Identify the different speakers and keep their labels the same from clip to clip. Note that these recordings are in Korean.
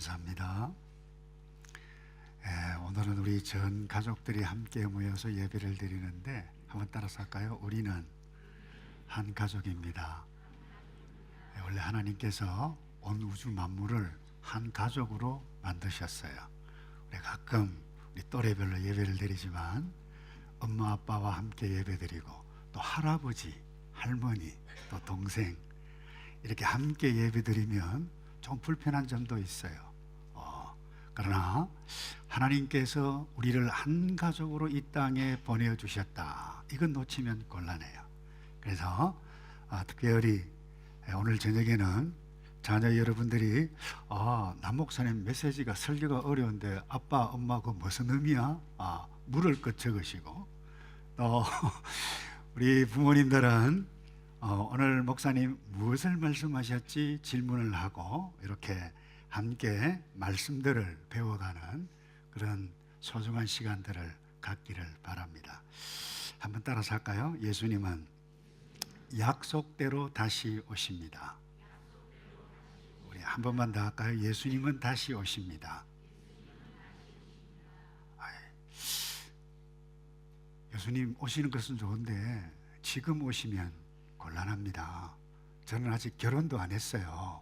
Speaker 1: 감사합니다. 오늘은 우리 전 가족들이 함께 모여서 예배를 드리는데 한번 따라서 할까요? 우리는 한 가족입니다. 원래 하나님께서 온 우주 만물을 한 가족으로 만드셨어요. 우리 가끔 우리 또래별로 예배를 드리지만 엄마 아빠와 함께 예배 드리고 또 할아버지, 할머니, 또 동생 이렇게 함께 예배 드리면 좀 불편한 점도 있어요. 그러나 하나님께서 우리를 한 가족으로 이 땅에 보내주셨다. 이건 놓치면 곤란해요. 그래서 특별히 오늘 저녁에는 자녀 여러분들이 남 목사님 메시지가 설교가 어려운데 아빠, 엄마 그 무슨 의미야? 물을 것 적으시고 또 우리 부모님들은 오늘 목사님 무엇을 말씀하셨지 질문을 하고 이렇게 함께 말씀들을 배워가는 그런 소중한 시간들을 갖기를 바랍니다. 한번 따라서 할까요? 예수님은 약속대로 다시 오십니다. 우리 한 번만 더 할까요? 예수님은 다시 오십니다. 예수님 오시는 것은 좋은데 지금 오시면 곤란합니다. 저는 아직 결혼도 안 했어요.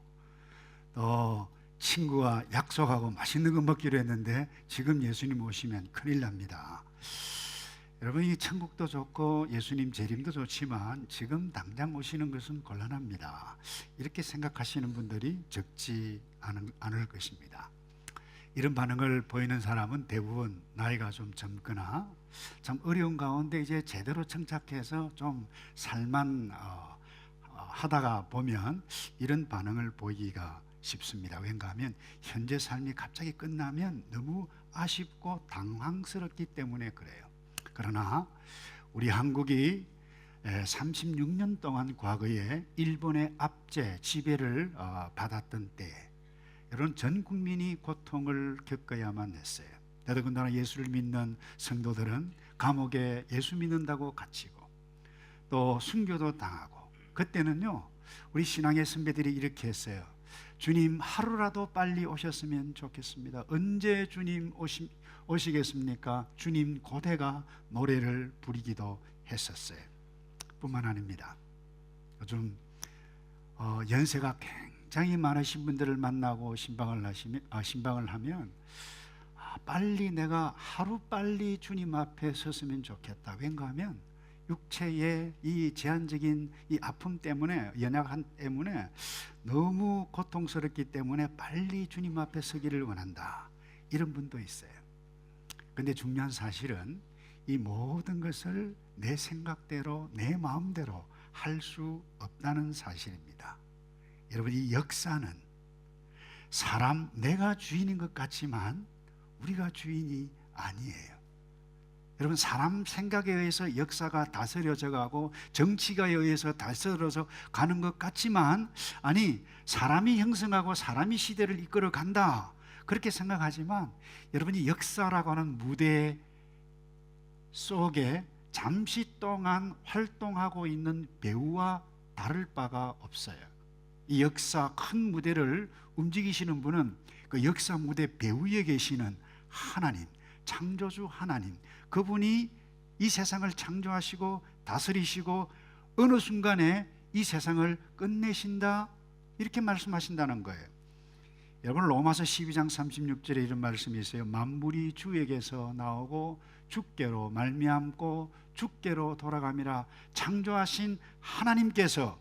Speaker 1: 또 친구와 약속하고 맛있는 거 먹기로 했는데 지금 예수님 오시면 큰일 납니다. 여러분, 이 천국도 좋고 예수님 재림도 좋지만 지금 당장 오시는 것은 곤란합니다. 이렇게 생각하시는 분들이 적지 않을 것입니다. 이런 반응을 보이는 사람은 대부분 나이가 좀 젊거나 참 어려운 가운데 이제 제대로 정착해서 좀 살만 하다가 보면 이런 반응을 보이기가 쉽습니다. 왠가 하면 현재 삶이 갑자기 끝나면 너무 아쉽고 당황스럽기 때문에 그래요. 그러나 우리 한국이 36년 동안 과거에 일본의 압제, 지배를 받았던 때에 여러분 전 국민이 고통을 겪어야만 했어요. 더더군다나 예수를 믿는 성도들은 감옥에 예수 믿는다고 갇히고 또 순교도 당하고, 그때는요 우리 신앙의 선배들이 이렇게 했어요. 주님 하루라도 빨리 오셨으면 좋겠습니다. 언제 주님 오시겠습니까? 주님 고대가 노래를 부르기도 했었어요. 뿐만 아닙니다. 요즘 연세가 굉장히 많으신 분들을 만나고 신방을 하면 빨리 내가 하루 빨리 주님 앞에 섰으면 좋겠다. 왠가 하면 육체의 이 제한적인 이 아픔 때문에, 연약함 때문에 너무 고통스럽기 때문에 빨리 주님 앞에 서기를 원한다. 이런 분도 있어요. 근데 중요한 사실은 이 모든 것을 내 생각대로 내 마음대로 할 수 없다는 사실입니다. 여러분, 이 역사는 내가 주인인 것 같지만 우리가 주인이 아니에요. 여러분, 사람 생각에 의해서 역사가 다스려져 가고 정치가 의해서 다스려져 가는 것 같지만, 아니 사람이 형성하고 사람이 시대를 이끌어 간다 그렇게 생각하지만, 여러분이 역사라고 하는 무대 속에 잠시 동안 활동하고 있는 배우와 다를 바가 없어요. 이 역사 큰 무대를 움직이시는 분은 그 역사 무대 배우에 계시는 하나님, 창조주 하나님, 그분이 이 세상을 창조하시고 다스리시고 어느 순간에 이 세상을 끝내신다, 이렇게 말씀하신다는 거예요. 여러분, 로마서 12장 36절에 이런 말씀이 있어요. 만물이 주에게서 나오고 주께로 말미암고 주께로 돌아감이라. 창조하신 하나님께서,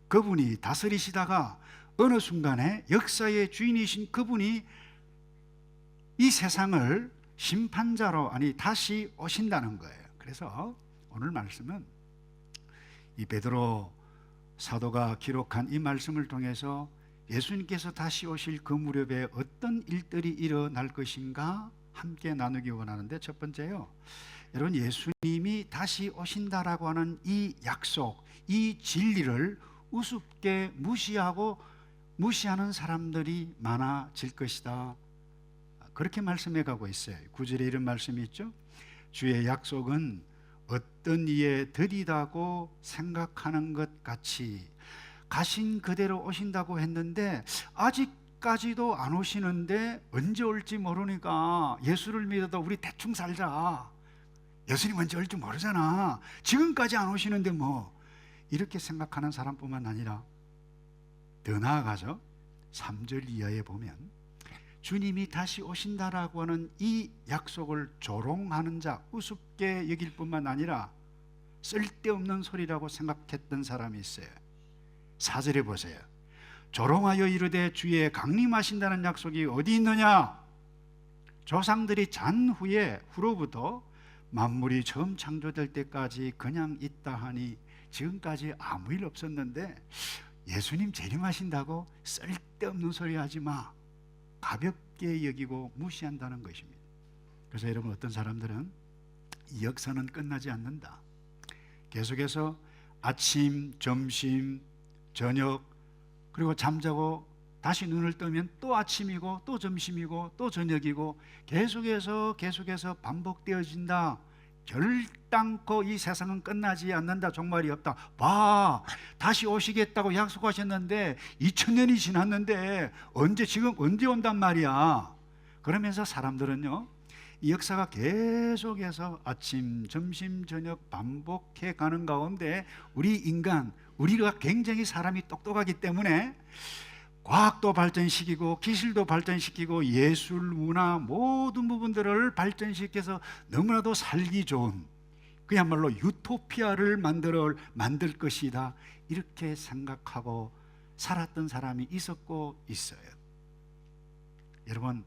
Speaker 1: 그분이 다스리시다가 어느 순간에 역사의 주인이신 그분이 이 세상을 심판자로, 다시 오신다는 거예요. 그래서 오늘 말씀은 이 베드로 사도가 기록한 이 말씀을 통해서 예수님께서 다시 오실 그 무렵에 어떤 일들이 일어날 것인가 함께 나누기 원하는데, 첫 번째요, 여러분, 예수님이 다시 오신다라고 하는 이 약속, 이 진리를 우습게 무시하는 사람들이 많아질 것이다, 그렇게 말씀해 가고 있어요. 9절에 이런 말씀이 있죠. 주의 약속은 어떤 이에 드리다고 생각하는 것 같이 가신 그대로 오신다고 했는데 아직 지금까지도 안 오시는데 언제 올지 모르니까 예수를 믿어도 우리 대충 살자. 예수님 언제 올지 모르잖아. 지금까지 안 오시는데 뭐, 이렇게 생각하는 사람뿐만 아니라 더 나아가죠. 3절 이하에 보면 주님이 다시 오신다라고 하는 이 약속을 조롱하는 자, 우습게 여길 뿐만 아니라 쓸데없는 소리라고 생각했던 사람이 있어요. 4절에 보세요. 조롱하여 이르되 주의 강림하신다는 약속이 어디 있느냐? 조상들이 잔 후에 후로부터 만물이 처음 창조될 때까지 그냥 있다 하니 지금까지 아무 일 없었는데 예수님 재림하신다고 쓸데없는 소리 하지 마. 가볍게 여기고 무시한다는 것입니다. 그래서 여러분, 어떤 사람들은 이 역사는 끝나지 않는다. 계속해서 아침, 점심, 저녁, 그리고 잠자고 다시 눈을 뜨면 또 아침이고 또 점심이고 또 저녁이고 계속해서 반복되어진다. 결단코 이 세상은 끝나지 않는다. 종말이 없다. 봐, 다시 오시겠다고 약속하셨는데 2000년이 지났는데 지금 언제 온단 말이야. 그러면서 사람들은요, 이 역사가 계속해서 아침, 점심, 저녁 반복해 가는 가운데 우리가 굉장히 사람이 똑똑하기 때문에 과학도 발전시키고 기술도 발전시키고 예술, 문화 모든 부분들을 발전시켜서 너무나도 살기 좋은, 그야말로 유토피아를 만들 것이다, 이렇게 생각하고 살았던 사람이 있었고 있어요. 여러분,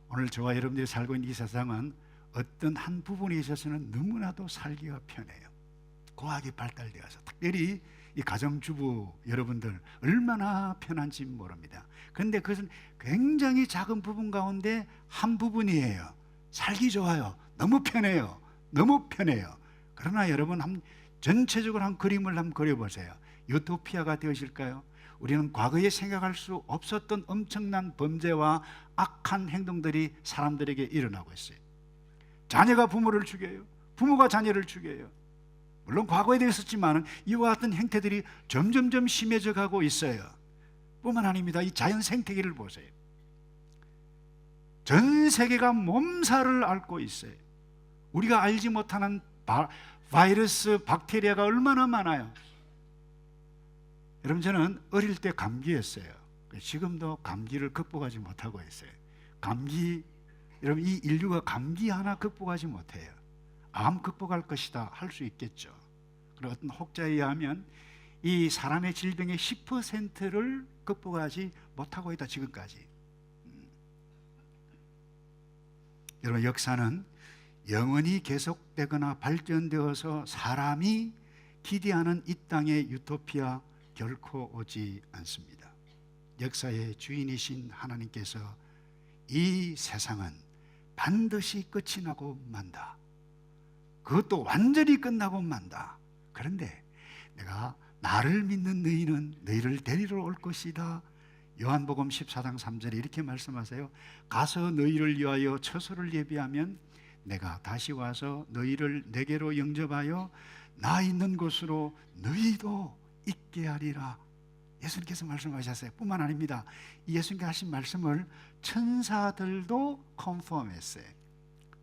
Speaker 1: 오늘 저와 여러분들이 살고 있는 이 세상은 어떤 한 부분에 있어서는 너무나도 살기가 편해요. 과학이 발달되어서, 특별히 이 가정주부 여러분들 얼마나 편한지 모릅니다. 그런데 그것은 굉장히 작은 부분 가운데 한 부분이에요. 살기 좋아요. 너무 편해요. 그러나 여러분, 전체적으로 한 그림을 한번 그려보세요. 유토피아가 되어질까요? 우리는 과거에 생각할 수 없었던 엄청난 범죄와 악한 행동들이 사람들에게 일어나고 있어요. 자녀가 부모를 죽여요. 부모가 자녀를 죽여요. 물론 과거에도 있었지만 이와 같은 행태들이 점점 심해져 가고 있어요. 뿐만 아닙니다. 이 자연 생태계를 보세요. 전 세계가 몸살을 앓고 있어요. 우리가 알지 못하는 바이러스, 박테리아가 얼마나 많아요. 여러분, 저는 어릴 때 감기였어요. 지금도 감기를 극복하지 못하고 있어요. 여러분, 이 인류가 감기 하나 극복하지 못해요. 암 극복할 것이다 할 수 있겠죠. 그리고 어떤 혹자에 의하면 이 사람의 질병의 10%를 극복하지 못하고 있다, 지금까지. 여러분, 역사는 영원히 계속되거나 발전되어서 사람이 기대하는 이 땅의 유토피아 결코 오지 않습니다. 역사의 주인이신 하나님께서 이 세상은 반드시 끝이 나고 만다. 그것도 완전히 끝나고 만다. 그런데 내가 나를 믿는 너희는 너희를 데리러 올 것이다. 요한복음 14장 3절에 이렇게 말씀하세요. 가서 너희를 위하여 처소를 예비하면 내가 다시 와서 너희를 내게로 영접하여 나 있는 곳으로 너희도 있게 하리라. 예수님께서 말씀하셨어요. 뿐만 아닙니다. 예수님께서 하신 말씀을 천사들도 컨펌했어요.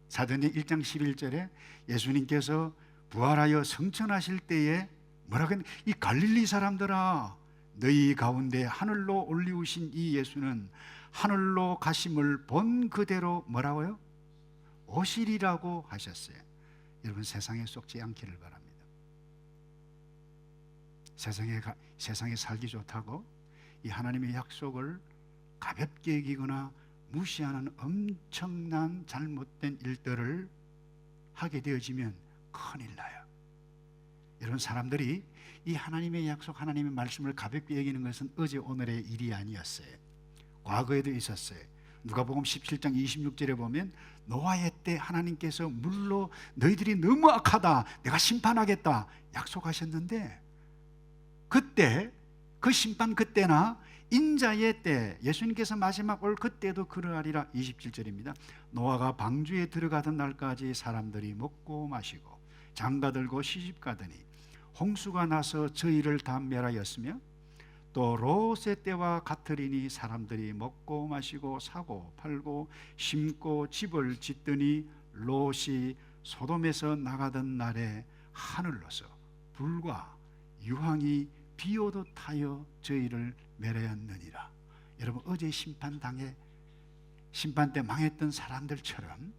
Speaker 1: 사도행전 1장 11절에 예수님께서 부활하여 승천하실 때에 뭐라고 했냐? 이 갈릴리 사람들아, 너희 가운데 하늘로 올리우신 이 예수는 하늘로 가심을 본 그대로 뭐라고요? 오시리라고 하셨어요. 여러분, 세상에 속지 않기를 바랍니다. 세상에 살기 좋다고 이 하나님의 약속을 가볍게 여기거나 무시하는 엄청난 잘못된 일들을 하게 되어지면 큰일 나요. 여러분, 사람들이 이 하나님의 약속, 하나님의 말씀을 가볍게 여기는 것은 어제 오늘의 일이 아니었어요. 과거에도 있었어요. 누가복음 17장 26절에 보면 노아의 때 하나님께서 물로 너희들이 너무 악하다, 내가 심판하겠다 약속하셨는데, 그때 그 심판 그때나 인자의 때, 예수님께서 마지막 올 그때도 그러하리라. 27절입니다. 노아가 방주에 들어가던 날까지 사람들이 먹고 마시고 장가들고 시집가더니 홍수가 나서 저희를 다 멸하였으며 또 롯의 때와 같으리니 사람들이 먹고 마시고 사고 팔고 심고 집을 짓더니 롯이 소돔에서 나가던 날에 하늘로서 불과 유황이 비오듯 하여 저희를 멸하였느니라. 여러분, 어제 심판 때 망했던 사람들처럼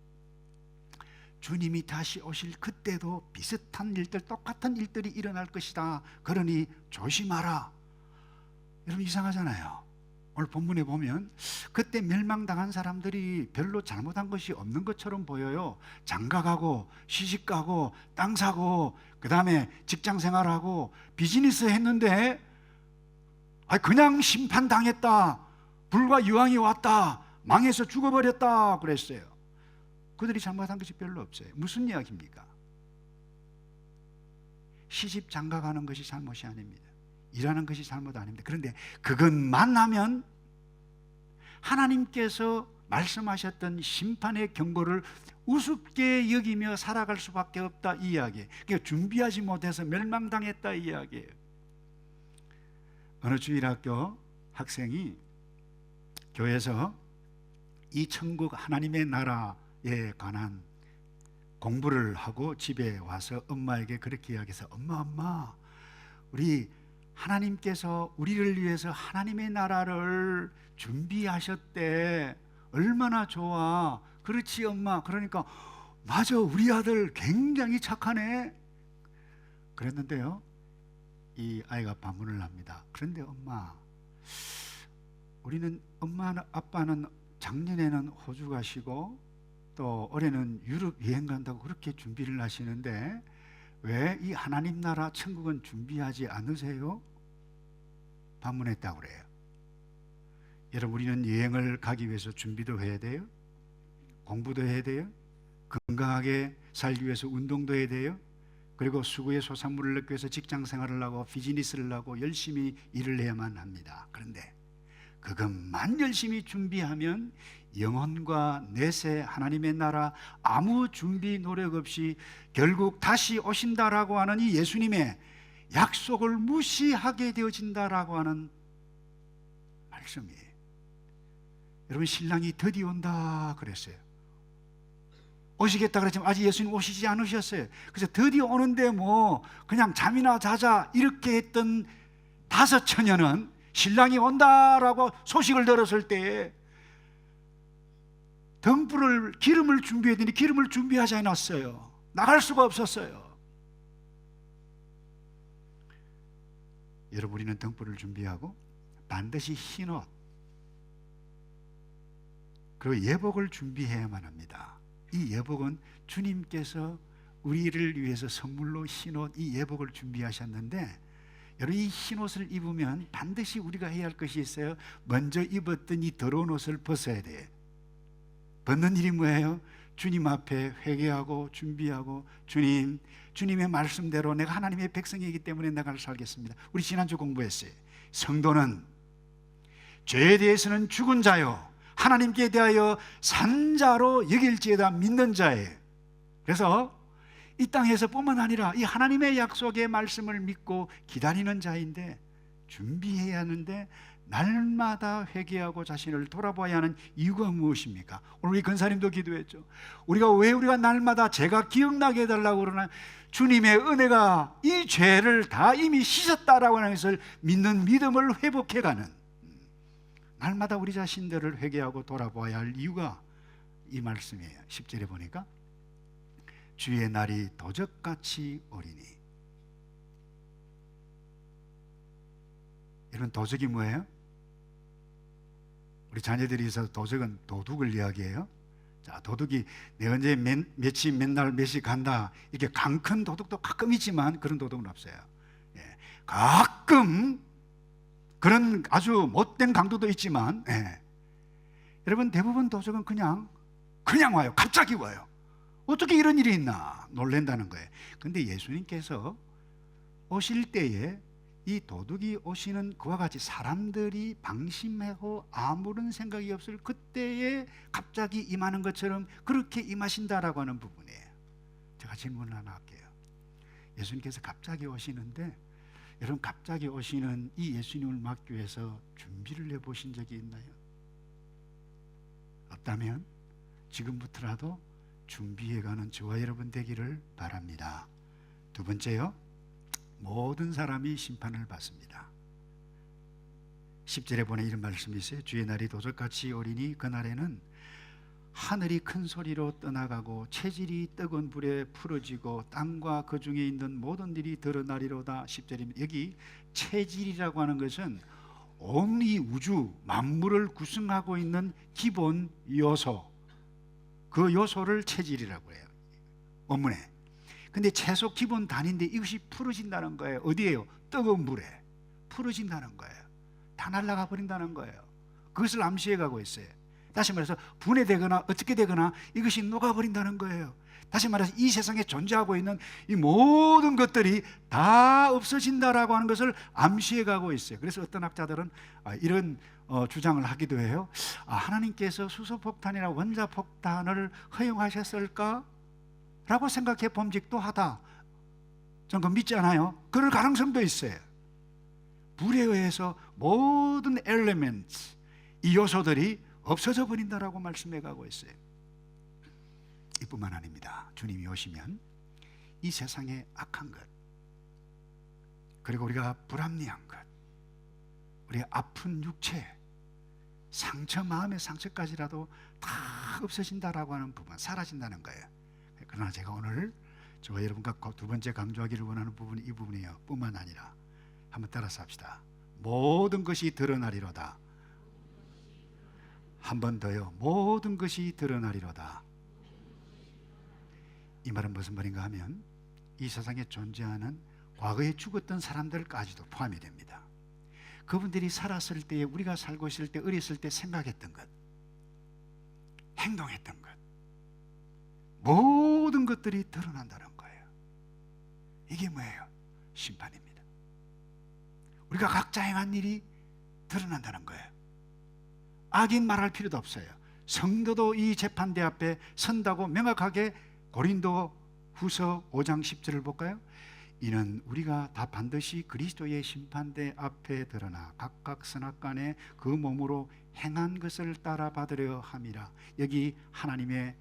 Speaker 1: 주님이 다시 오실 그때도 비슷한 일들, 똑같은 일들이 일어날 것이다. 그러니 조심하라. 여러분, 이상하잖아요. 오늘 본문에 보면 그때 멸망당한 사람들이 별로 잘못한 것이 없는 것처럼 보여요. 장가가고 시집가고 땅 사고 그 다음에 직장생활하고 비즈니스 했는데 그냥 심판당했다, 불과 유황이 왔다, 망해서 죽어버렸다 그랬어요. 그들이 잘못한 것이 별로 없어요. 무슨 이야기입니까? 시집 장가가는 것이 잘못이 아닙니다. 일하는 것이 잘못 아닙니다. 그런데 그것만 하면 하나님께서 말씀하셨던 심판의 경고를 우습게 여기며 살아갈 수밖에 없다, 이 이야기예요. 그러니까 준비하지 못해서 멸망당했다, 이 이야기예요. 어느 주일학교 학생이 교회에서 이 천국 하나님의 나라에 관한 공부를 하고 집에 와서 엄마에게 그렇게 이야기해서, 엄마, 우리 하나님께서 우리를 위해서 하나님의 나라를 준비하셨대. 얼마나 좋아. 그렇지 엄마. 그러니까 맞아, 우리 아들 굉장히 착하네. 그랬는데요, 이 아이가 반문을 합니다. 그런데 엄마, 우리는 엄마는 아빠는 작년에는 호주 가시고 또 올해는 유럽 여행 간다고 그렇게 준비를 하시는데 왜 이 하나님 나라 천국은 준비하지 않으세요? 반문했다고 그래요. 여러분, 우리는 여행을 가기 위해서 준비도 해야 돼요. 공부도 해야 돼요. 건강하게 살기 위해서 운동도 해야 돼요. 그리고 수고의 소산물을 얻기 위해서 직장 생활을 하고 비즈니스를 하고 열심히 일을 해야만 합니다. 그런데 그것만 열심히 준비하면 영혼과 내세 하나님의 나라 아무 준비 노력 없이 결국 다시 오신다라고 하는 이 예수님의 약속을 무시하게 되어진다라고 하는 말씀이에요. 여러분, 신랑이 드디어 온다 그랬어요. 오시겠다 그랬지만 아직 예수님 오시지 않으셨어요. 그래서 드디어 오는데 뭐 그냥 잠이나 자자 이렇게 했던 다섯 처녀는 신랑이 온다라고 소식을 들었을 때 등불을, 기름을 준비했더니 기름을 준비하지 않았어요. 나갈 수가 없었어요. 여러분, 우리는 등불을 준비하고 반드시 흰옷 그리고 예복을 준비해야만 합니다. 이 예복은 주님께서 우리를 위해서 선물로 흰옷, 이 예복을 준비하셨는데 여러분, 이 흰옷을 입으면 반드시 우리가 해야 할 것이 있어요. 먼저 입었던 이 더러운 옷을 벗어야 돼요. 벗는 일이 뭐예요? 주님 앞에 회개하고 준비하고, 주님의 말씀대로 내가 하나님의 백성이기 때문에 내가 살겠습니다. 우리 지난주 공부했어요. 성도는 죄에 대해서는 죽은 자요 하나님께 대하여 산 자로 여길지어다 믿는 자예요. 그래서 이 땅에서 뿐만 아니라 이 하나님의 약속의 말씀을 믿고 기다리는 자인데 준비해야 하는데 날마다 회개하고 자신을 돌아봐야 하는 이유가 무엇입니까? 오늘 우리 근사님도 기도했죠. 우리가 날마다 죄가 기억나게 해달라고 그러나 주님의 은혜가 이 죄를 다 이미 씻었다라고 하는 것을 믿는 믿음을 회복해가는, 날마다 우리 자신들을 회개하고 돌아봐야 할 이유가 이 말씀이에요. 10절에 보니까 주의 날이 도적같이 오리니. 이런 도적이 뭐예요? 우리 자녀들이 있어서 도적은 도둑을 이야기해요. 자, 도둑이 내가 언제 며칠 맨날 몇시 간다 이렇게 강 큰 도둑도 가끔 있지만 그런 도둑은 없어요. 예, 가끔 그런 아주 못된 강도도 있지만, 여러분, 대부분 도적은 그냥 와요. 갑자기 와요. 어떻게 이런 일이 있나 놀란다는 거예요. 근데 예수님께서 오실 때에 이 도둑이 오시는 그와 같이 사람들이 방심하고 아무런 생각이 없을 그때에 갑자기 임하는 것처럼 그렇게 임하신다라고 하는 부분이에요. 제가 질문을 하나 할게요. 예수님께서 갑자기 오시는데 여러분, 갑자기 오시는 이 예수님을 맞기 위해서 준비를 해보신 적이 있나요? 없다면 지금부터라도 준비해가는 저와 여러분 되기를 바랍니다. 두 번째요, 모든 사람이 심판을 받습니다. 10절에 보면 이런 말씀이 있어요. 주의 날이 도적같이 오리니 그날에는 하늘이 큰 소리로 떠나가고 체질이 뜨거운 불에 풀어지고 땅과 그 중에 있는 모든 일이 드러나리로다. 10절입니다. 여기 체질이라고 하는 것은 온 이 우주 만물을 구성하고 있는 기본 요소, 그 요소를 체질이라고 해요, 원문에. 근데 최소 기본 단위인데 이것이 풀어진다는 거예요. 어디에요? 뜨거운 불에 풀어진다는 거예요. 다 날아가 버린다는 거예요. 그것을 암시해 가고 있어요. 다시 말해서 분해되거나 어떻게 되거나 이것이 녹아버린다는 거예요. 다시 말해서 이 세상에 존재하고 있는 이 모든 것들이 다 없어진다라고 하는 것을 암시해 가고 있어요. 그래서 어떤 학자들은 이런 주장을 하기도 해요. 하나님께서 수소폭탄이나 원자폭탄을 허용하셨을까? 라고 생각해 봄직도 하다. 저는 그건 믿지 않아요. 그럴 가능성도 있어요. 불에 의해서 모든 엘리멘트, 이 요소들이 없어져 버린다라고 말씀해 가고 있어요. 이뿐만 아닙니다. 주님이 오시면 이 세상의 악한 것, 그리고 우리가 불합리한 것, 우리의 아픈 육체, 상처, 마음의 상처까지라도 다 없어진다라고 하는 부분, 사라진다는 거예요. 그러나 제가 오늘 저와 여러분과 두 번째 강조하기를 원하는 부분이 이 부분이에요. 뿐만 아니라 한번 따라서 합시다. 모든 것이 드러나리로다. 한 번 더요. 모든 것이 드러나리로다. 이 말은 무슨 말인가 하면 이 세상에 존재하는 과거에 죽었던 사람들까지도 포함이 됩니다. 그분들이 살았을 때에, 우리가 살고 있을 때, 어렸을 때 생각했던 것, 행동했던 것, 모든 것들이 드러난다는 거예요. 이게 뭐예요? 심판입니다. 우리가 각자 행한 일이 드러난다는 거예요. 악인 말할 필요도 없어요. 성도도 이 재판대 앞에 선다고 명확하게 고린도 후서 5장 10절을 볼까요? 이는 우리가 다 반드시 그리스도의 심판대 앞에 드러나 각각 선악간에 그 몸으로 행한 것을 따라 받으려 함이라. 여기 하나님의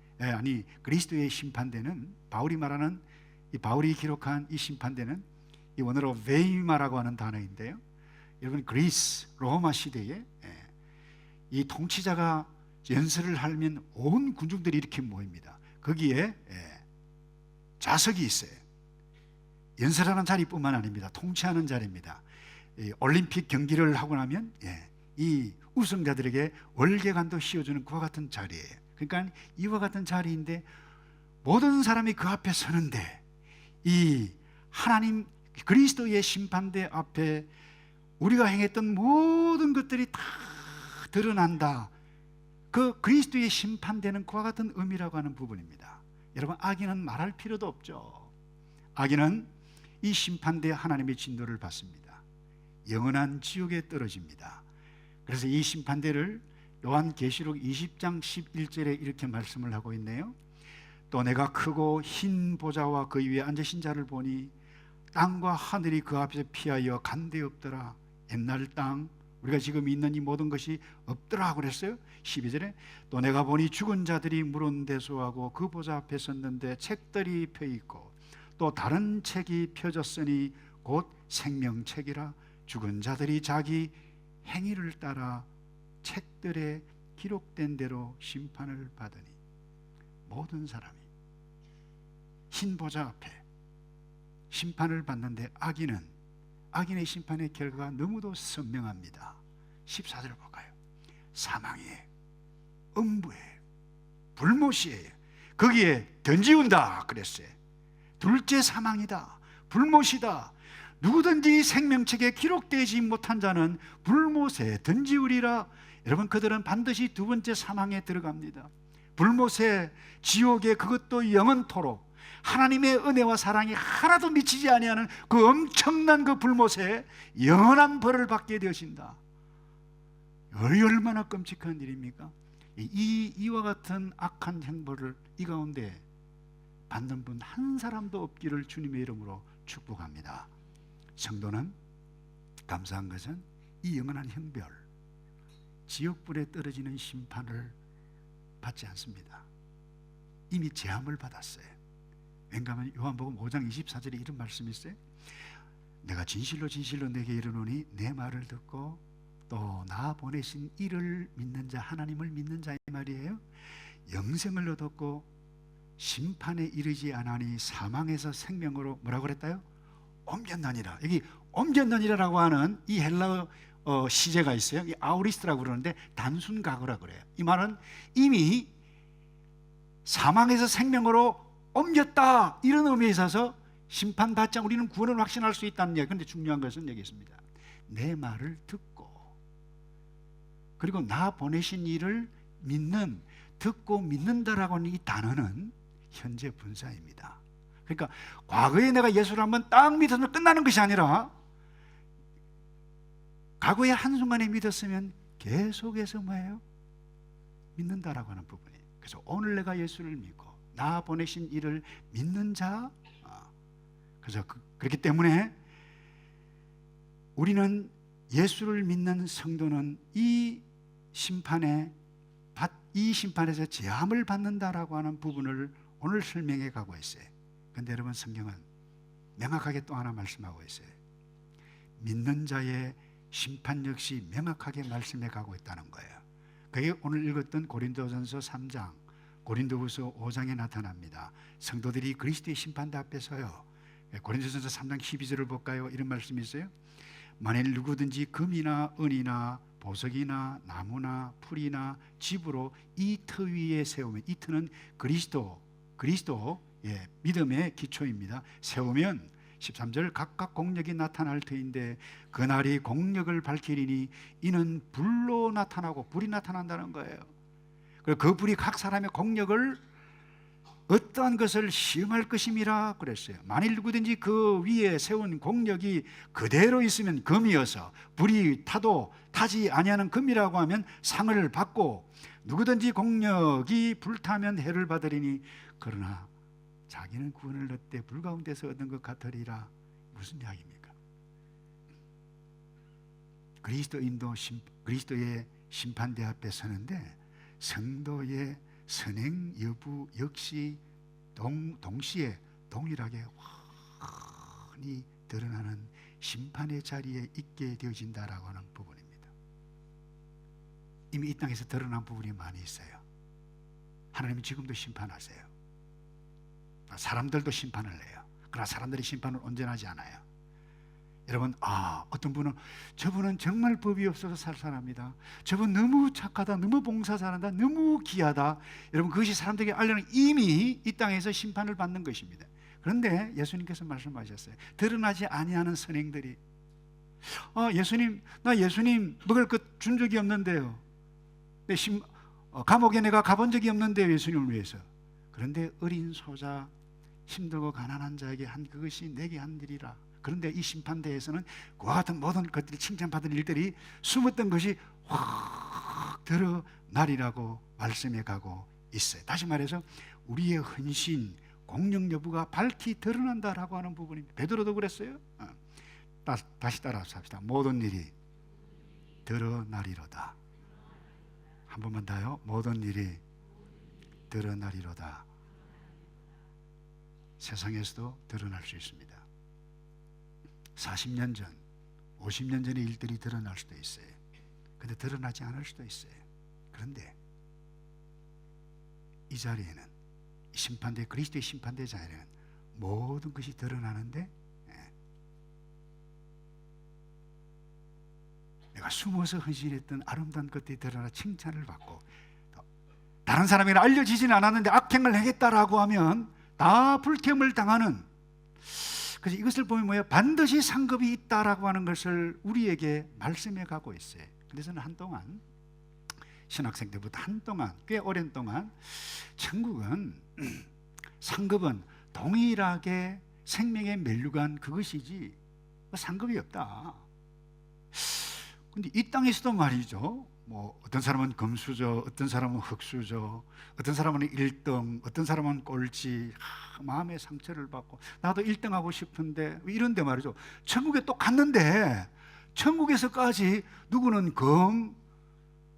Speaker 1: 그리스도의 심판대는, 바울이 말하는, 이 바울이 기록한 이 심판대는 이 원어로 베이마라고 하는 단어인데요. 여러분, 그리스 로마 시대에 이 통치자가 연설을 하면 온 군중들이 이렇게 모입니다. 거기에 좌석이 있어요. 연설하는 자리뿐만 아닙니다. 통치하는 자리입니다. 올림픽 경기를 하고 나면 이 우승자들에게 월계관도 씌워주는 그와 같은 자리예요. 그러니까 이와 같은 자리인데 모든 사람이 그 앞에 서는데 이 하나님 그리스도의 심판대 앞에 우리가 행했던 모든 것들이 다 드러난다. 그 그리스도의 심판되는 그와 같은 의미라고 하는 부분입니다. 여러분, 악인은 말할 필요도 없죠. 악인은 이 심판대 하나님의 진노를 받습니다. 영원한 지옥에 떨어집니다. 그래서 이 심판대를 요한계시록 20장 11절에 이렇게 말씀을 하고 있네요. 또 내가 크고 흰 보좌와 그 위에 앉으신 자를 보니 땅과 하늘이 그 앞에서 피하여 간데 없더라. 옛날 땅, 우리가 지금 있는 이 모든 것이 없더라 그랬어요. 12절에 또 내가 보니 죽은 자들이 물은 대소하고 그 보좌 앞에 섰는데 책들이 펴있고 또 다른 책이 펴졌으니 곧 생명책이라. 죽은 자들이 자기 행위를 따라 책들에 기록된 대로 심판을 받으니. 모든 사람이 흰 보좌 앞에 심판을 받는데 악인의 심판의 결과가 너무도 선명합니다. 14절 볼까요? 사망이에요, 음부예요, 불못이에요. 거기에 던지운다 그랬어요. 둘째 사망이다, 불못이다. 누구든지 생명책에 기록되지 못한 자는 불못에 던지우리라. 여러분, 그들은 반드시 두 번째 사망에 들어갑니다. 불못에, 지옥에, 그것도 영원토록 하나님의 은혜와 사랑이 하나도 미치지 아니하는 그 엄청난 그 불못에 영원한 벌을 받게 되신다. 얼마나 끔찍한 일입니까? 이와 같은 악한 행보를 이 가운데 받는 분 한 사람도 없기를 주님의 이름으로 축복합니다. 성도는 감사한 것은 이 영원한 형벌, 지옥불에 떨어지는 심판을 받지 않습니다. 이미 제함을 받았어요. 왜냐하면 요한복음 5장 24절에 이런 말씀이 있어요. 내가 진실로 진실로 내게 이르노니 내 말을 듣고 또 나 보내신 이를 믿는 자, 하나님을 믿는 자, 이 말이에요. 영생을 얻었고 심판에 이르지 않으니 사망에서 생명으로 뭐라고 그랬다요? 옮겼나니라. 여기 옮겼나니라라고 하는 이 헬라어 시제가 있어요. 이 아우리스트라고 그러는데 단순 과거라고 그래요. 이 말은 이미 사망에서 생명으로 옮겼다, 이런 의미에 있어서 심판받지 않고 우리는 구원을 확신할 수 있다는 얘기. 그런데 중요한 것은 여기 있습니다. 내 말을 듣고 그리고 나 보내신 이를 믿는, 듣고 믿는다라고 하는 이 단어는 현재 분사입니다. 그러니까 과거에 내가 예수를 한번 딱 믿으면 끝나는 것이 아니라 과거에 한순간에 믿었으면 계속해서 뭐예요? 믿는다라고 하는 부분이에요. 그래서 오늘 내가 예수를 믿고 나 보내신 이를 믿는 자, 그래서 그렇기 때문에 우리는 예수를 믿는 성도는 이 심판에서 제함을 받는다라고 하는 부분을 오늘 설명해 가고 있어요. 그런데 여러분, 성경은 명확하게 또 하나 말씀하고 있어요. 믿는 자의 심판 역시 명확하게 말씀해 가고 있다는 거예요. 그게 오늘 읽었던 고린도전서 3장, 고린도후서 5장에 나타납니다. 성도들이 그리스도의 심판대 앞에 서요. 고린도전서 3장 12절을 볼까요? 이런 말씀이 있어요. 만일 누구든지 금이나 은이나 보석이나 나무나 풀이나 집으로 이 터 위에 세우면, 이 터는 그리스도 믿음의 기초입니다. 세우면 13절 각각 공력이 나타날 터인데 그날이 공력을 밝히리니 이는 불로 나타나고, 불이 나타난다는 거예요. 그리고 그 불이 각 사람의 공력을 어떠한 것을 시험할 것임이라 그랬어요. 만일 누구든지 그 위에 세운 공력이 그대로 있으면 금이어서 불이 타도 타지 아니하는 금이라고 하면 상을 받고, 누구든지 공력이 불타면 해를 받으리니 그러나 자기는 구원을 얻되 불 가운데서 얻은 것 같으리라. 무슨 이야기입니까? 그리스도의 심판대 앞에 서는데 성도의 선행 여부 역시 동시에 동일하게 훤히 드러나는 심판의 자리에 있게 되어진다라고 하는 부분입니다. 이미 이 땅에서 드러난 부분이 많이 있어요. 하나님은 지금도 심판하세요. 사람들도 심판을 해요. 그러나 사람들이 심판을 온전하지 않아요. 여러분, 어떤 분은 저분은 정말 법이 없어서 살 사람이다, 저분 너무 착하다, 너무 봉사 잘한다, 너무 귀하다. 여러분, 그것이 사람들에게 알려는 이미 이 땅에서 심판을 받는 것입니다. 그런데 예수님께서 말씀하셨어요. 드러나지 아니하는 선행들이, 예수님, 나 예수님 먹을 것 준 적이 없는데요, 감옥에 내가 가본 적이 없는데요, 예수님을 위해서. 그런데 어린 소자, 힘들고 가난한 자에게 한 그것이 내게 한 일이라. 그런데 이 심판대에서는 그와 같은 모든 것들이 칭찬받은 일들이 숨었던 것이 확 드러나리라고 말씀해 가고 있어요. 다시 말해서 우리의 헌신, 공력 여부가 밝히 드러난다라고 하는 부분입니다. 베드로도 그랬어요. 다시 따라서 합시다. 모든 일이 드러나리로다. 한 번만 더요. 모든 일이 드러나리로다. 세상에서도 드러날 수 있습니다. 40년 전, 50년 전의 일들이 드러날 수도 있어요. 근데 드러나지 않을 수도 있어요. 그런데 이 자리에는, 심판대, 그리스도의 심판대 자리에는 모든 것이 드러나는데, 내가 숨어서 헌신했던 아름다운 것들이 드러나 칭찬을 받고, 다른 사람에게 알려지지는 않았는데 악행을 행했다라고 하면 다 불태움을 당하는, 그래서 이것을 보면 뭐예요? 반드시 상급이 있다라고 하는 것을 우리에게 말씀해 가고 있어요. 그래서 저는 한동안, 신학생 때부터 한동안, 꽤 오랜 동안 천국은 상급은 동일하게 생명의 멸류관 그것이지 상급이 없다. 근데 이 땅에서도 말이죠, 뭐 어떤 사람은 금수저, 어떤 사람은 흙수저, 어떤 사람은 1등, 어떤 사람은 꼴찌, 마음의 상처를 받고 나도 1등 하고 싶은데 이런데 말이죠, 천국에 또 갔는데 천국에서까지 누구는 검,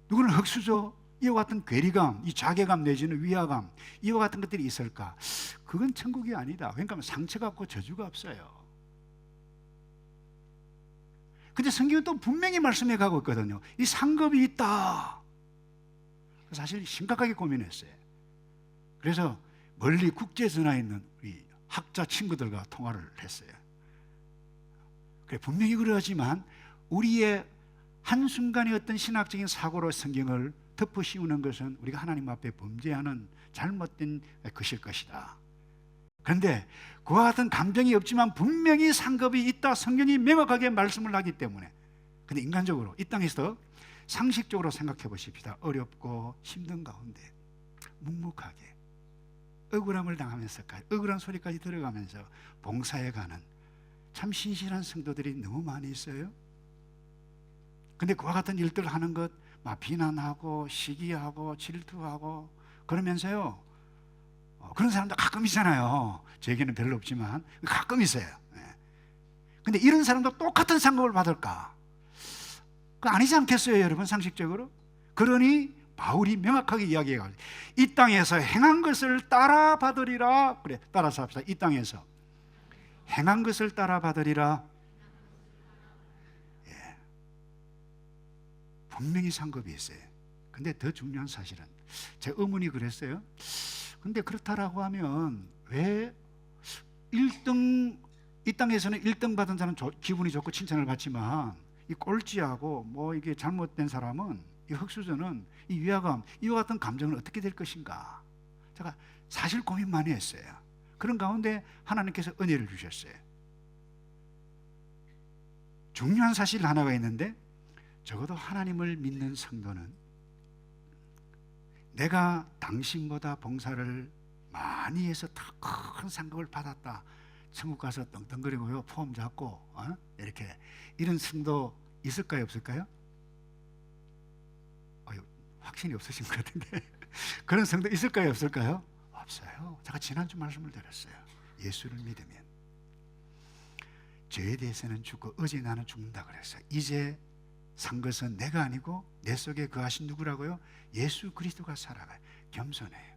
Speaker 1: 누구는 흙수저, 이와 같은 괴리감, 이 자괴감 내지는 위화감, 이와 같은 것들이 있을까? 그건 천국이 아니다. 그러니까 상처가 없고 저주가 없어요. 근데 성경은 또 분명히 말씀해 가고 있거든요. 이 상급이 있다. 사실 심각하게 고민했어요. 그래서 멀리 국제전화에 있는 우리 학자 친구들과 통화를 했어요. 그래, 분명히 그러하지만 우리의 한순간의 어떤 신학적인 사고로 성경을 덮어 씌우는 것은 우리가 하나님 앞에 범죄하는 잘못된 것일 것이다. 그런데 그와 같은 감정이 없지만 분명히 상급이 있다. 성경이 명확하게 말씀을 하기 때문에. 근데 인간적으로 이 땅에서 상식적으로 생각해 보십시다. 어렵고 힘든 가운데 묵묵하게 억울함을 당하면서까지, 억울한 소리까지 들어가면서 봉사해 가는 참 신실한 성도들이 너무 많이 있어요. 근데 그와 같은 일들을 하는 것 막 비난하고 시기하고 질투하고 그러면서요, 그런 사람도 가끔 있잖아요. 저에게는 별로 없지만 가끔 있어요. 근데 이런 사람도 똑같은 상급을 받을까? 그 아니지 않겠어요, 여러분? 상식적으로. 그러니 바울이 명확하게 이야기해요. 이 땅에서 행한 것을 따라 받으리라. 그래, 따라서 합시다. 이 땅에서 행한 것을 따라 받으리라. 예. 분명히 상급이 있어요. 근데 더 중요한 사실은 제 어머니 그랬어요. 근데 그렇다라고 하면 왜 1등, 이 땅에서는 1등 받은 사람은 기분이 좋고 칭찬을 받지만 이 꼴찌하고 뭐 이게 잘못된 사람은, 이 흙수저는 이 위화감, 이와 같은 감정은 어떻게 될 것인가? 제가 사실 고민 많이 했어요. 그런 가운데 하나님께서 은혜를 주셨어요. 중요한 사실 하나가 있는데, 적어도 하나님을 믿는 성도는 내가 당신보다 봉사를 많이 해서 더 큰 상급을 받았다, 천국 가서 떵떵거리고 폼 잡고 이렇게, 이런 성도 있을까요, 없을까요? 확신이 없으신 것 같은데 그런 성도 있을까요, 없을까요? 없어요. 제가 지난주 말씀을 드렸어요. 예수를 믿으면 죄에 대해서는 죽고 어제 나는 죽는다 그랬어요. 이제 산 것은 내가 아니고 내 속에 거하신 누구라고요? 예수 그리스도가 살아가요. 겸손해요.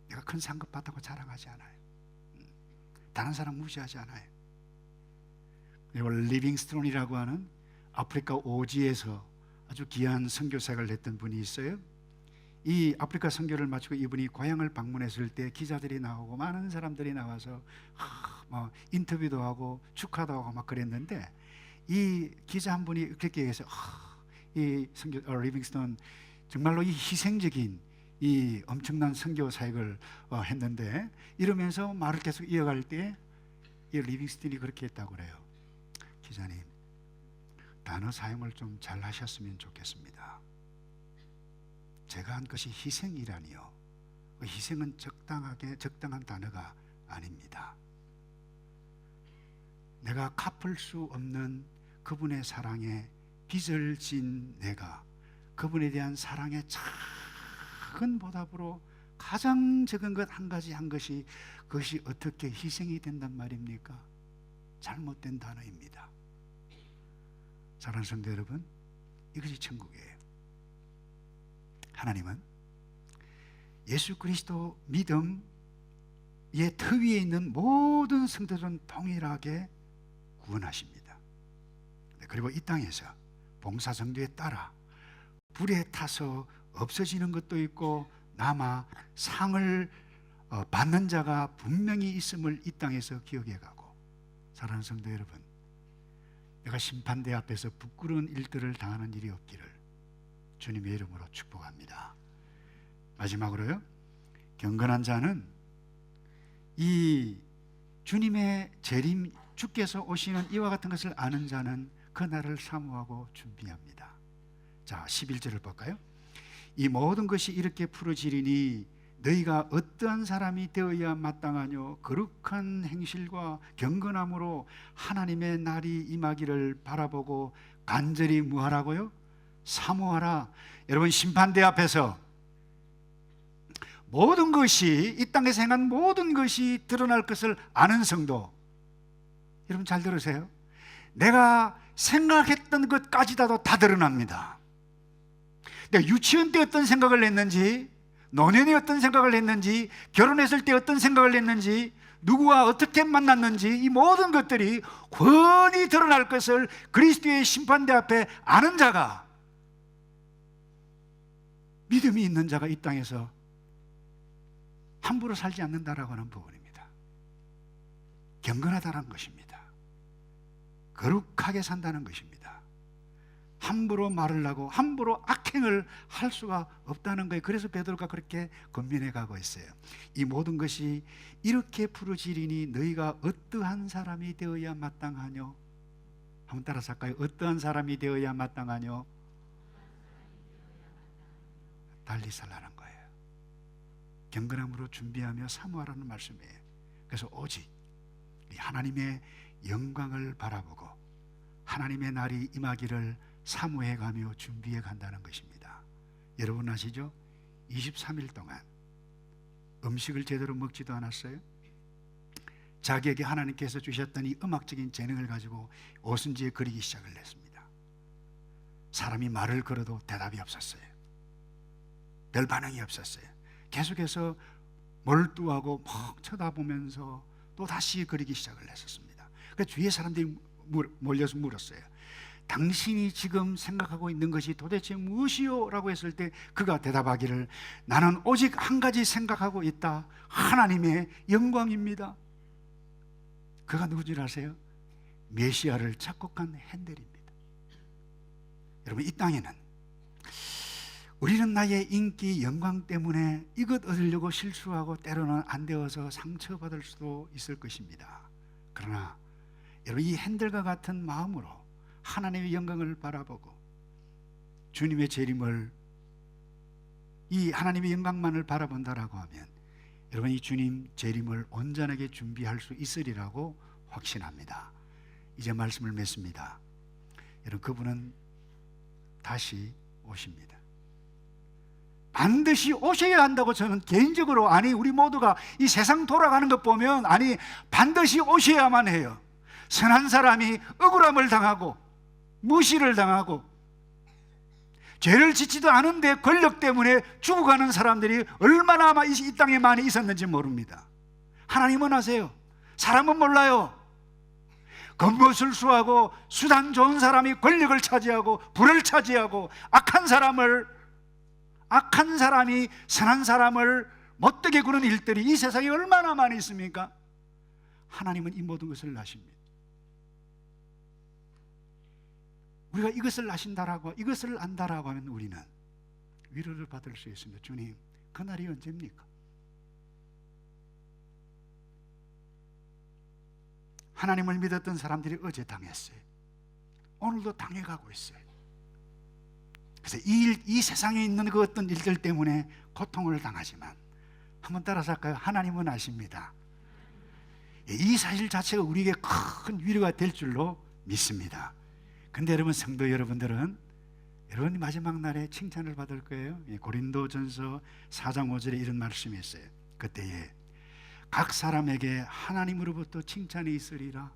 Speaker 1: 내가 큰 상급 받다고 자랑하지 않아요. 다른 사람 무시하지 않아요. 그리고 리빙스톤이라고 하는 아프리카 오지에서 아주 귀한 선교사를 했던 분이 있어요. 이 아프리카 선교를 마치고 이분이 고향을 방문했을 때 기자들이 나오고 많은 사람들이 나와서 뭐 인터뷰도 하고 축하도 하고 막 그랬는데, 이 기자 한 분이 그렇게 얘기해서 이 선교 리빙스톤 정말로 이 희생적인 이 엄청난 선교 사역을 했는데, 이러면서 말을 계속 이어갈 때 이 리빙스톤이 그렇게 했다고 그래요. 기자님, 단어 사용을 좀 잘 하셨으면 좋겠습니다. 제가 한 것이 희생이라니요, 그 희생은 적당한 단어가 아닙니다. 내가 갚을 수 없는 그분의 사랑에 빚을 진 내가 그분에 대한 사랑의 작은 보답으로 가장 적은 것 한 가지 한 것이, 그것이 어떻게 희생이 된단 말입니까? 잘못된 단어입니다. 사랑하는 성도 여러분, 이것이 천국이에요. 하나님은 예수 그리스도 믿음의 터 위에 있는 모든 성도들은 동일하게 구원하십니다. 그리고 이 땅에서 봉사 정도에 따라 불에 타서 없어지는 것도 있고 남아 상을 받는 자가 분명히 있음을 이 땅에서 기억해 가고, 사랑하는 성도 여러분, 내가 심판대 앞에서 부끄러운 일들을 당하는 일이 없기를 주님의 이름으로 축복합니다. 마지막으로요, 경건한 자는 이 주님의 재림, 주께서 오시는 이와 같은 것을 아는 자는 그날을 사모하고 준비합니다. 자, 11절을 볼까요? 이 모든 것이 이렇게 풀어지리니 너희가 어떠한 사람이 되어야 마땅하뇨? 거룩한 행실과 경건함으로 하나님의 날이 임하기를 바라보고 간절히 뭐하라고요? 사모하라. 여러분, 심판대 앞에서 모든 것이, 이 땅에서 행한 모든 것이 드러날 것을 아는 성도, 여러분 잘 들으세요. 내가 생각했던 것까지도 다 드러납니다. 내가 유치원 때 어떤 생각을 했는지, 노년에 어떤 생각을 했는지, 결혼했을 때 어떤 생각을 했는지, 누구와 어떻게 만났는지, 이 모든 것들이 훤히 드러날 것을 그리스도의 심판대 앞에 아는 자가, 믿음이 있는 자가 이 땅에서 함부로 살지 않는다라고 하는 부분입니다. 경건하다는 것입니다. 거룩하게 산다는 것입니다. 함부로 말을 하고 함부로 악행을 할 수가 없다는 거예요. 그래서 베드로가 그렇게 권면해 가고 있어요. 이 모든 것이 이렇게 부르짖으니 너희가 어떠한 사람이 되어야 마땅하뇨? 한번 따라서 할까요? 어떠한 사람이 되어야 마땅하뇨? 달리 살라는 거예요. 경건함으로 준비하며 사모하라는 말씀이에요. 그래서 오직 하나님의 영광을 바라보고 하나님의 날이 임하기를 사모해가며 준비해 간다는 것입니다. 여러분 아시죠? 23일 동안 음식을 제대로 먹지도 않았어요. 자기에게 하나님께서 주셨던 이 음악적인 재능을 가지고 오순지에 그리기 시작을 했습니다. 사람이 말을 걸어도 대답이 없었어요. 별 반응이 없었어요. 계속해서 몰두하고 막 쳐다보면서 또 다시 그리기 시작을 했었습니다. 그래서 주위의 사람들이 몰려서 물었어요. 당신이 지금 생각하고 있는 것이 도대체 무엇이요? 라고 했을 때 그가 대답하기를 나는 오직 한 가지 생각하고 있다. 하나님의 영광입니다. 그가 누구인 줄 아세요? 메시아를 작곡한 핸델입니다. 여러분, 이 땅에는 우리는 나의 인기, 영광 때문에 이것 얻으려고 실수하고 때로는 안 되어서 상처받을 수도 있을 것입니다. 그러나 여러분, 이 핸델과 같은 마음으로 하나님의 영광을 바라보고 주님의 재림을, 이 하나님의 영광만을 바라본다라고 하면 여러분, 이 주님 재림을 온전하게 준비할 수 있으리라고 확신합니다. 이제 말씀을 맺습니다. 여러분, 그분은 다시 오십니다. 반드시 오셔야 한다고 저는 개인적으로, 아니 우리 모두가 이 세상 돌아가는 것 보면 아니 반드시 오셔야만 해요. 선한 사람이 억울함을 당하고 무시를 당하고 죄를 짓지도 않은데 권력 때문에 죽어가는 사람들이 얼마나 이 땅에 많이 있었는지 모릅니다. 하나님은 아세요. 사람은 몰라요. 겉모술수하고 수단 좋은 사람이 권력을 차지하고 부를 차지하고 악한 사람이 선한 사람을 못되게 구는 일들이 이 세상에 얼마나 많이 있습니까? 하나님은 이 모든 것을 아십니다. 우리가 이것을 아신다라고, 이것을 안다라고 하면 우리는 위로를 받을 수 있습니다. 주님, 그날이 언제입니까? 하나님을 믿었던 사람들이 어제 당했어요. 오늘도 당해가고 있어요. 그래서 이 세상에 있는 그 어떤 일들 때문에 고통을 당하지만 한번 따라서 할까요? 하나님은 아십니다. 이 사실 자체가 우리에게 큰 위로가 될 줄로 믿습니다. 근데 여러분, 성도 여러분들은 여러분 마지막 날에 칭찬을 받을 거예요. 고린도전서 4장 5절에 이런 말씀이 있어요. 그때에 각 사람에게 하나님으로부터 칭찬이 있으리라.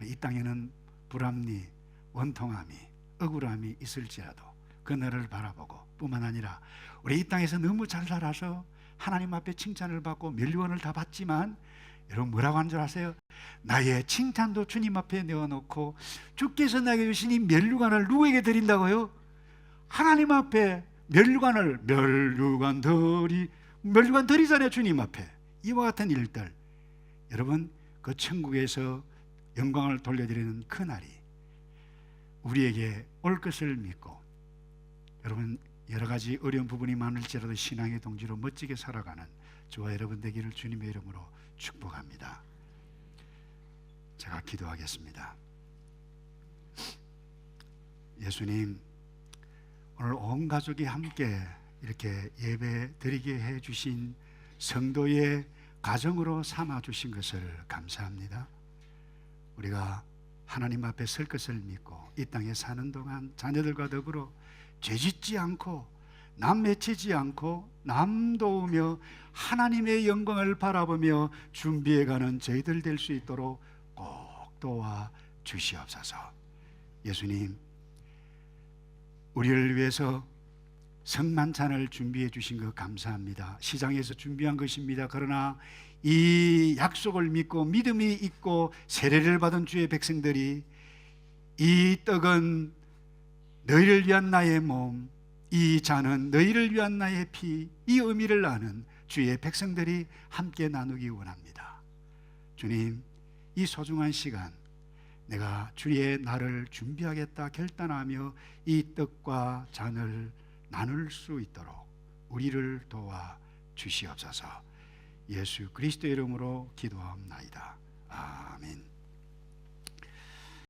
Speaker 1: 이 땅에는 불합리, 원통함이, 억울함이 있을지라도 그 날을 바라보고 뿐만 아니라 우리 이 땅에서 너무 잘 살아서 하나님 앞에 칭찬을 받고 면류관을 다 받지만 여러분 뭐라고 하는 줄 아세요? 나의 칭찬도 주님 앞에 내어놓고 주께서 나에게 주신 이 면류관을 누구에게 드린다고요? 하나님 앞에 면류관 드리잖아요. 주님 앞에. 이와 같은 일들, 여러분 그 천국에서 영광을 돌려드리는 그 날이 우리에게 올 것을 믿고 여러분 여러 가지 어려운 부분이 많을지라도 신앙의 동지로 멋지게 살아가는 저와 여러분 되기를 주님의 이름으로 축복합니다. 제가 기도하겠습니다. 예수님, 오늘 온 가족이 함께 이렇게 예배 드리게 해주신 성도의 가정으로 삼아주신 것을 감사합니다. 우리가 하나님 앞에 설 것을 믿고 이 땅에 사는 동안 자녀들과 더불어 죄짓지 않고 남 해치지 않고 남 도우며 하나님의 영광을 바라보며 준비해가는 저희들 될 수 있도록 꼭 도와 주시옵소서. 예수님, 우리를 위해서 성만찬을 준비해 주신 것 감사합니다. 시장에서 준비한 것입니다. 그러나 이 약속을 믿고 믿음이 있고 세례를 받은 주의 백성들이 이 떡은 너희를 위한 나의 몸, 이 잔은 너희를 위한 나의 피, 이 의미를 아는 주의 백성들이 함께 나누기 원합니다. 주님, 이 소중한 시간 내가 주의 날을 준비하겠다 결단하며 이 떡과 잔을 나눌 수 있도록 우리를 도와 주시옵소서. 예수 그리스도의 이름으로 기도하옵나이다. 아멘.